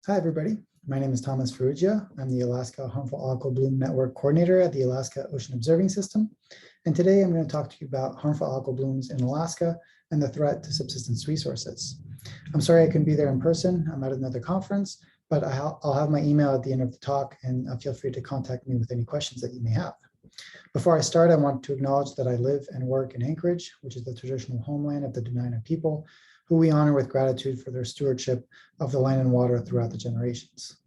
Hi, everybody. My name is Thomas Ferrugia. I'm the Alaska Harmful Algal Bloom Network Coordinator at the Alaska Ocean Observing System. And today I'm going to talk to you about harmful algal blooms in Alaska and the threat to subsistence resources. I'm sorry I couldn't be there in person. I'm at another conference, but I'll have my email at the end of the talk, and feel free to contact me with any questions that you may have. Before I start, I want to acknowledge that I live and work in Anchorage, which is the traditional homeland of the Dena'ina people, who we honor with gratitude for their stewardship of the land and water throughout the generations.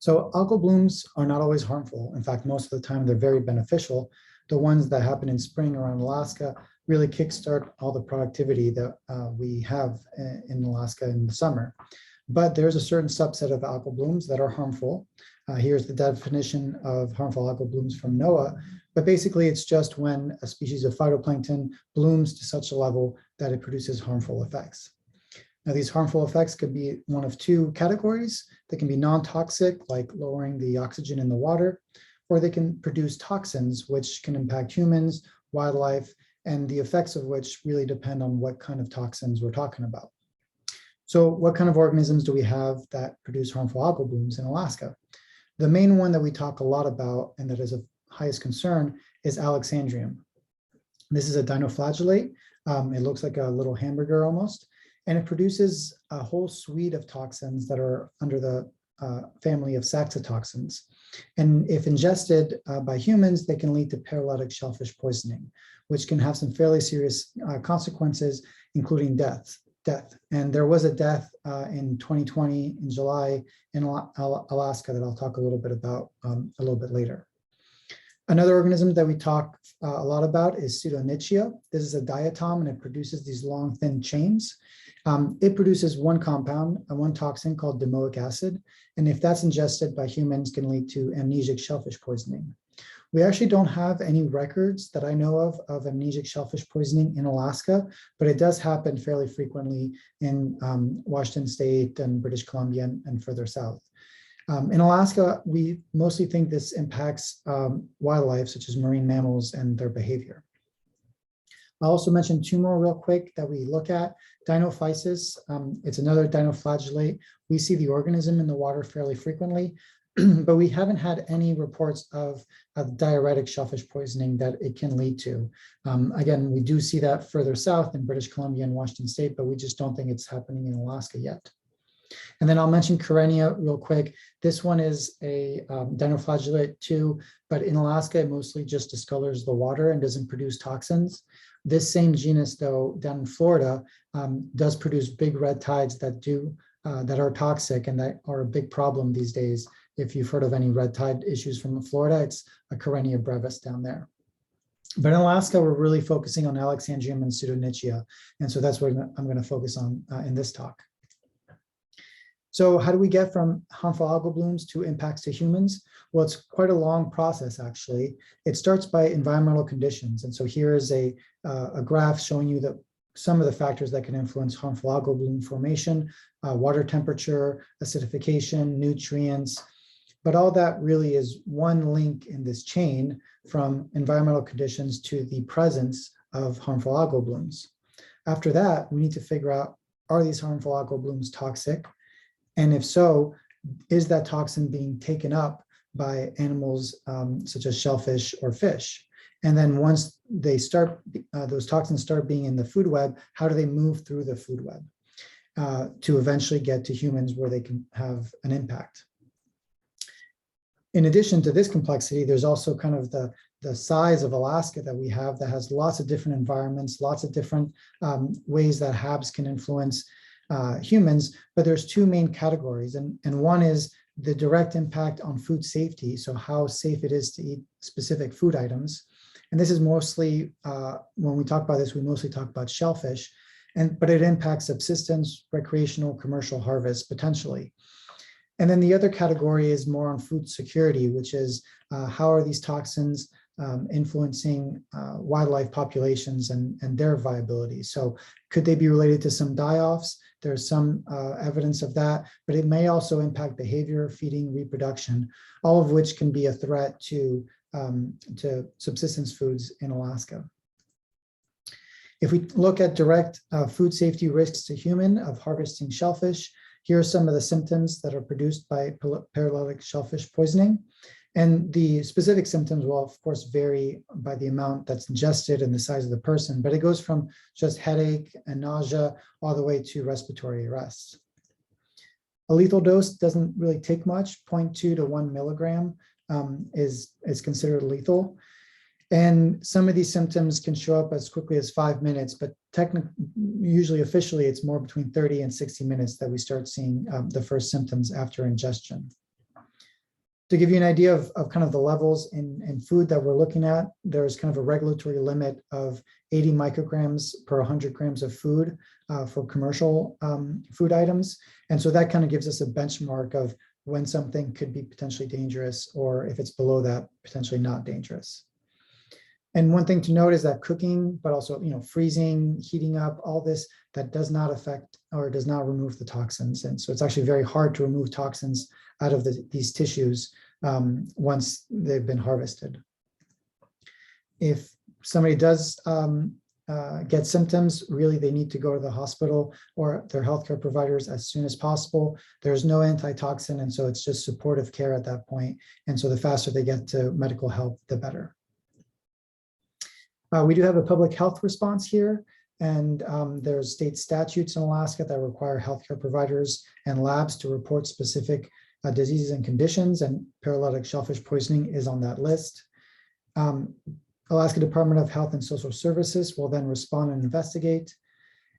So algal blooms are not always harmful. In fact, most of the time they're very beneficial. The ones that happen in spring around Alaska really kickstart all the productivity that we have in Alaska in the summer. But there's a certain subset of algal blooms that are harmful. Here's the definition of harmful algal blooms from NOAA. But basically, it's just when a species of phytoplankton blooms to such a level that it produces harmful effects. Now, these harmful effects could be one of two categories. They can be non-toxic, like lowering the oxygen in the water, or they can produce toxins, which can impact humans, wildlife, and the effects of which really depend on what kind of toxins we're talking about. So what kind of organisms do we have that produce harmful algal blooms in Alaska? The main one that we talk a lot about, and that is of highest concern, is Alexandrium. This is a dinoflagellate. It looks like a little hamburger almost, and it produces a whole suite of toxins that are under the family of saxitoxins. And if ingested by humans, they can lead to paralytic shellfish poisoning, which can have some fairly serious consequences, including death. And there was a death in 2020 in July in Alaska that I'll talk a little bit about a little bit later. Another organism that we talk a lot about is Pseudonychia. This is a diatom, and it produces these long, thin chains. It produces one compound, one toxin called domoic acid, and if that's ingested by humans, can lead to amnesic shellfish poisoning. We actually don't have any records that I know of amnesic shellfish poisoning in Alaska, but it does happen fairly frequently in Washington State and British Columbia and further south. In Alaska, we mostly think this impacts wildlife, such as marine mammals and their behavior. I'll also mention two more real quick that we look at. Dinophysis, it's another dinoflagellate. We see the organism in the water fairly frequently, but we haven't had any reports of diuretic shellfish poisoning that it can lead to. Again, we do see that further south in British Columbia and Washington State, but we just don't think it's happening in Alaska yet. And then I'll mention Karenia real quick. This one is a dinoflagellate too, but in Alaska, it mostly just discolors the water and doesn't produce toxins. This same genus, though, down in Florida, does produce big red tides that are toxic and that are a big problem these days. If you've heard of any red tide issues from Florida, it's a Karenia brevis down there. But in Alaska, we're really focusing on Alexandrium and Pseudonychia, and so that's what I'm going to focus on in this talk. So how do we get from harmful algal blooms to impacts to humans? Well, it's quite a long process, actually. It starts by environmental conditions. And so here is a graph showing you that some of the factors that can influence harmful algal bloom formation, water temperature, acidification, nutrients. But all that really is one link in this chain from environmental conditions to the presence of harmful algal blooms. After that, we need to figure out, are these harmful algal blooms toxic? And if so, is that toxin being taken up by animals such as shellfish or fish? And then once they start, those toxins start being in the food web, how do they move through the food web to eventually get to humans where they can have an impact? In addition to this complexity, there's also kind of the size of Alaska that we have that has lots of different environments, lots of different ways that HABs can influence humans, but there's two main categories. And one is the direct impact on food safety, so how safe it is to eat specific food items. And this is mostly, when we talk about this, we mostly talk about shellfish, but it impacts subsistence, recreational, commercial harvest potentially. And then the other category is more on food security, which is how are these toxins influencing wildlife populations and their viability. So could they be related to some die-offs? There's some evidence of that, but it may also impact behavior, feeding, reproduction, all of which can be a threat to subsistence foods in Alaska. If we look at direct food safety risks to human of harvesting shellfish, here are some of the symptoms that are produced by paralytic shellfish poisoning. And the specific symptoms will, of course, vary by the amount that's ingested and the size of the person, but it goes from just headache and nausea all the way to respiratory arrest. A lethal dose doesn't really take much, 0.2 to 1 milligram is considered lethal. And some of these symptoms can show up as quickly as 5 minutes, but usually officially it's more between 30 and 60 minutes that we start seeing the first symptoms after ingestion. To give you an idea of kind of the levels in food that we're looking at, there's kind of a regulatory limit of 80 micrograms per 100 grams of food for commercial food items. And so that kind of gives us a benchmark of when something could be potentially dangerous, or if it's below that, potentially not dangerous. And one thing to note is that cooking, but also freezing, heating up, all this, that does not affect or does not remove the toxins. And so it's actually very hard to remove toxins out of these tissues once they've been harvested. If somebody does get symptoms, really they need to go to the hospital or their healthcare providers as soon as possible. There's no antitoxin, and so it's just supportive care at that point. And so the faster they get to medical help, the better. We do have a public health response here, and there's state statutes in Alaska that require healthcare providers and labs to report specific diseases and conditions, and paralytic shellfish poisoning is on that list. Alaska Department of Health and Social Services will then respond and investigate.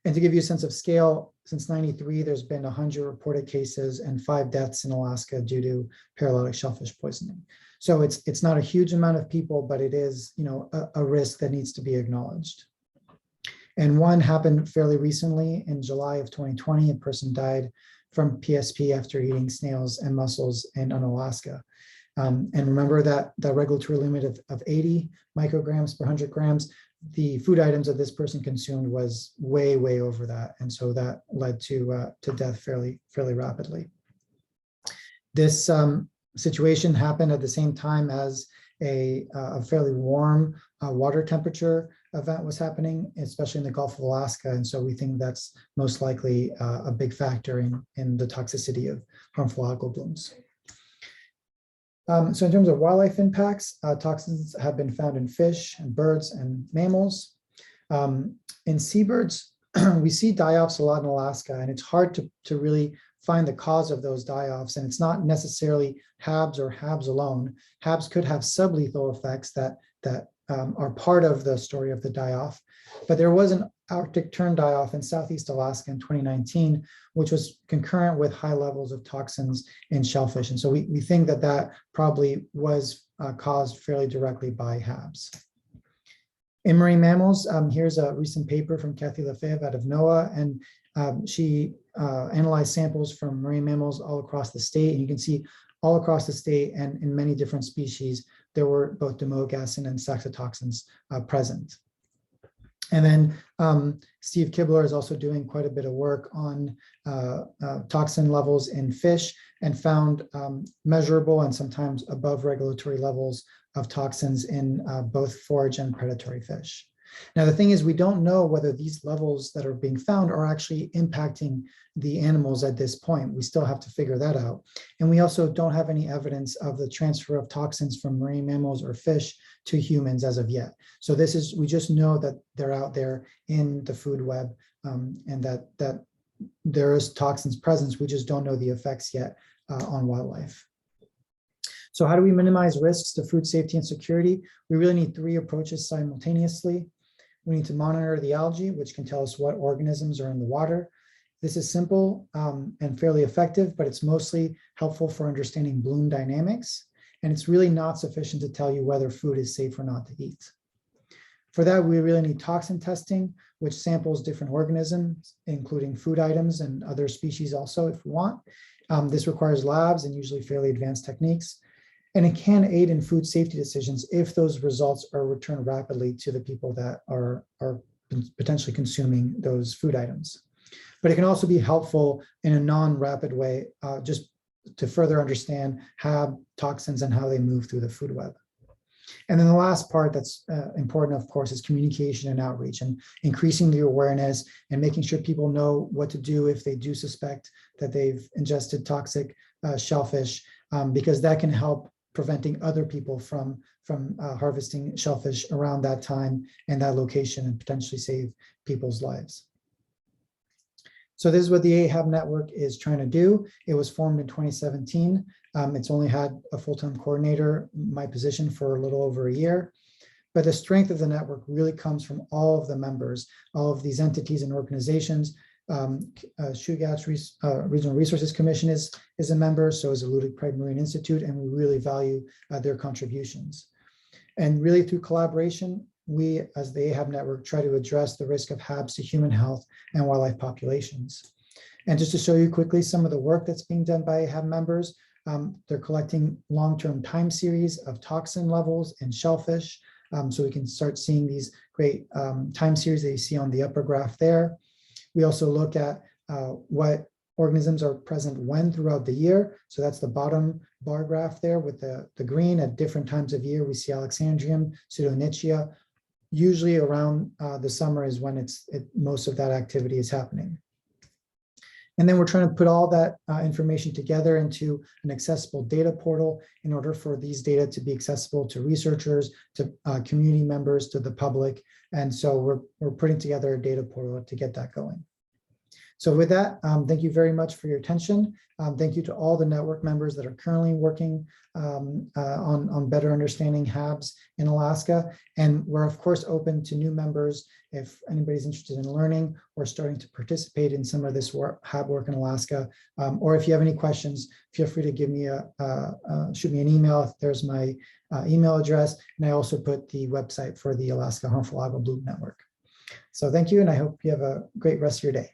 And to give you a sense of scale, since '93, there's been 100 reported cases and 5 deaths in Alaska due to paralytic shellfish poisoning. So it's not a huge amount of people, but it is a risk that needs to be acknowledged. And one happened fairly recently in July of 2020. A person died from PSP after eating snails and mussels in Alaska. And remember that the regulatory limit of 80 micrograms per 100 grams, the food items that this person consumed was way, way over that. And so that led to death fairly rapidly. This situation happened at the same time as a fairly warm water temperature event was happening, especially in the Gulf of Alaska. And so we think that's most likely a big factor in the toxicity of harmful algal blooms. So in terms of wildlife impacts, toxins have been found in fish and birds and mammals. In seabirds, we see die-offs a lot in Alaska, and it's hard to really find the cause of those die-offs. And it's not necessarily HABs or HABs alone. HABs could have sublethal effects that are part of the story of the die-off. But there was an Arctic tern die-off in Southeast Alaska in 2019, which was concurrent with high levels of toxins in shellfish. And so we think that probably was caused fairly directly by HABs. In marine mammals, here's a recent paper from Kathy Lefebvre out of NOAA, and she analyzed samples from marine mammals all across the state. And you can see all across the state and in many different species, there were both domogasin and saxitoxins present. And then Steve Kibler is also doing quite a bit of work on toxin levels in fish, and found measurable and sometimes above regulatory levels of toxins in both forage and predatory fish. Now, the thing is, we don't know whether these levels that are being found are actually impacting the animals at this point. We still have to figure that out. And we also don't have any evidence of the transfer of toxins from marine mammals or fish to humans as of yet. So we just know that they're out there in the food web, and that there is toxins presence. We just don't know the effects yet on wildlife. So how do we minimize risks to food safety and security? We really need 3 approaches simultaneously. We need to monitor the algae, which can tell us what organisms are in the water. This is simple and fairly effective, but it's mostly helpful for understanding bloom dynamics. And it's really not sufficient to tell you whether food is safe or not to eat. For that, we really need toxin testing, which samples different organisms, including food items and other species also, if we want. This requires labs and usually fairly advanced techniques. And it can aid in food safety decisions if those results are returned rapidly to the people that are potentially consuming those food items. But it can also be helpful in a non-rapid way, just to further understand HAB toxins and how they move through the food web. And then the last part that's important, of course, is communication and outreach, and increasing the awareness and making sure people know what to do if they do suspect that they've ingested toxic shellfish, because that can help preventing other people from harvesting shellfish around that time and that location, and potentially save people's lives. So this is what the AHAB network is trying to do. It was formed in 2017. It's only had a full-time coordinator, my position, for a little over a year. But the strength of the network really comes from all of the members, all of these entities and organizations. Chugach Regional Resources Commission is a member, so is the Ludwig Pride Marine Institute, and we really value their contributions. And really, through collaboration, we, as the AHAB network, try to address the risk of HABs to human health and wildlife populations. And just to show you quickly some of the work that's being done by AHAB members, they're collecting long-term time series of toxin levels in shellfish, so we can start seeing these great time series that you see on the upper graph there. We also look at what organisms are present when throughout the year. So that's the bottom bar graph there with the green. At different times of year, we see Alexandrium, Pseudonychia. Usually around the summer is when most of that activity is happening. And then we're trying to put all that information together into an accessible data portal in order for these data to be accessible to researchers, to community members, to the public. And so we're putting together a data portal to get that going. So with that, thank you very much for your attention. Thank you to all the network members that are currently working on better understanding HABs in Alaska. And we're of course open to new members if anybody's interested in learning or starting to participate in some of this HAB work in Alaska. Or if you have any questions, feel free to give me shoot me an email. There's my email address. And I also put the website for the Alaska Harmful Algal Bloom Network. So thank you, and I hope you have a great rest of your day.